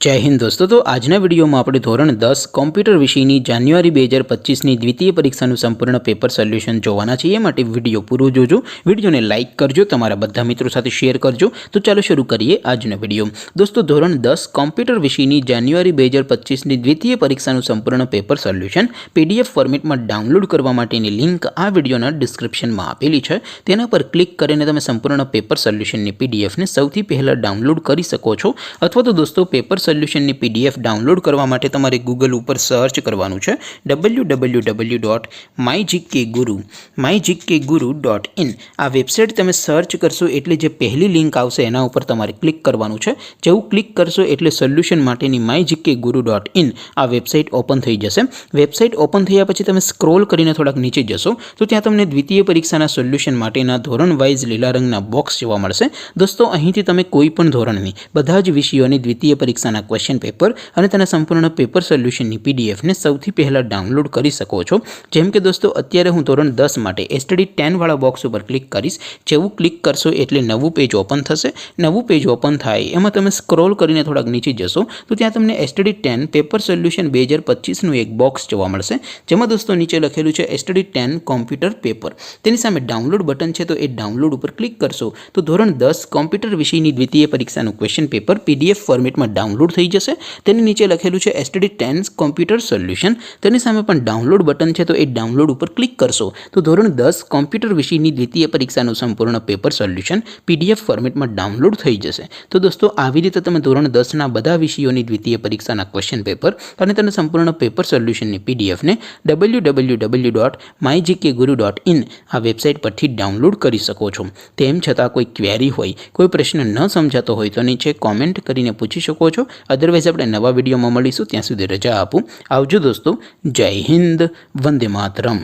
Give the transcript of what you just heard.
जय हिंद दोस्तों। तो आजना वीडियो में આપણે ધોરણ 10 કોમ્પ્યુટર વિષયની જાન્યુઆરી 2025ની દ્વિતીય પરીક્ષાનું સંપૂર્ણ પેપર સોલ્યુશન જોવાના છે। એ માટે વિડિયો પૂરો જોજો, વિડિયોને લાઇક કરજો, તમારા બધા મિત્રો સાથે શેર કરજો। તો ચાલો શરૂ કરીએ આજનો વિડિયો। દોસ્તો ધોરણ 10 કોમ્પ્યુટર વિષયની જાન્યુઆરી 2025ની દ્વિતીય પરીક્ષાનું સંપૂર્ણ પેપર સોલ્યુશન પીડીએફ ફોર્મેટમાં ડાઉનલોડ કરવા માટેની લિંક આ વિડિયોના ડિસ્ક્રિપ્શનમાં આપેલી છે। તેના પર ક્લિક કરીને તમે સંપૂર્ણ પેપર સોલ્યુશનની પીડીએફને સૌથી પહેલા ડાઉનલોડ કરી શકો છો। અથવા તો દોસ્તો પેપર સોલ્યુશનની પીડીએફ ડાઉનલોડ કરવા માટે તમારે ગૂગલ ઉપર સર્ચ કરવાનું છે www.mygkguru.in। આ વેબસાઇટ તમે સર્ચ કરશો એટલે જે પહેલી લિંક આવશે એના ઉપર તમારે ક્લિક કરવાનું છે। જેવું ક્લિક કરશો એટલે સોલ્યુશન માટેની mygkguru.in આ વેબસાઇટ ઓપન થઈ જશે। વેબસાઇટ ઓપન થયા પછી તમે સ્ક્રોલ કરીને થોડાક નીચે જશો તો ત્યાં તમને દ્વિતીય પરીક્ષાના સોલ્યુશન માટેના ધોરણ વાઇઝ લીલા રંગના બોક્સ જોવા મળશે। દોસ્તો અહીંથી તમે કોઈ પણ ધોરણની બધા જ વિષયોની દ્વિતીય પરીક્ષાના ક્વેશ્ચન પેપર અને તેના સંપૂર્ણ પેપર સોલ્યુશનની પીડીએફને સૌથી પહેલા ડાઉનલોડ કરી શકો છો। જેમ કે દોસ્તો અત્યારે હું ધોરણ 10 માટે એસટીડી 10 વાળા બોક્સ ઉપર ક્લિક કરીશ। જેવું ક્લિક કરશો એટલે નવું પેજ ઓપન થશે। નવું પેજ ઓપન થાય એમાં તમે સ્ક્રોલ કરીને થોડાક નીચે જશો તો ત્યાં તમને એસટીડી 10 પેપર સોલ્યુશન 2025નું એક બોક્સ જોવા મળશે। જેમાં દોસ્તો નીચે લખેલું છે એસટીડી 10 કોમ્પ્યુટર પેપર। તેની સામે ડાઉનલોડ બટન છે, તો એ ડાઉનલોડ ઉપર ક્લિક કરશો તો ધોરણ 10 કોમ્પ્યુટર વિષયની દ્વિતીય પરીક્ષાનું ક્વેશ્ચન પેપર પીડીએફ ફોર્મેટમાં ડાઉનલોડ થઈ જશે। તેની નીચે લખેલું છે એસટીડી 10 કોમ્પ્યુટર સોલ્યુશન। તેની સામે પણ ડાઉનલોડ બટન છે, તો એ ડાઉનલોડ ઉપર ક્લિક કરશો તો ધોરણ 10 કોમ્પ્યુટર વિષયની દ્વિતીય પરીક્ષાનું સંપૂર્ણ પેપર સોલ્યુશન પીડીએફ ફોર્મેટમાં ડાઉનલોડ થઈ જશે। તો દોસ્તો આવી રીતે તમે ધોરણ 10ના બધા વિષયોની દ્વિતીય પરીક્ષાના ક્વેશ્ચન પેપર અને તેના સંપૂર્ણ પેપર સોલ્યુશનની પીડીએફને www.mygkguru.in આ વેબસાઇટ પરથી ડાઉનલોડ કરી શકો છો। તેમ છતાં કોઈ ક્વેરી હોય, કોઈ પ્રશ્ન ન સમજાતો હોય તો નીચે કોમેન્ટ કરીને પૂછી શકો છો। અદરવાઇઝ આપણે નવા વિડીયોમાં મળીશું, ત્યાં સુધી રજા આપું। આવજો દોસ્તો, જય હિન્દ, વંદે માતરમ।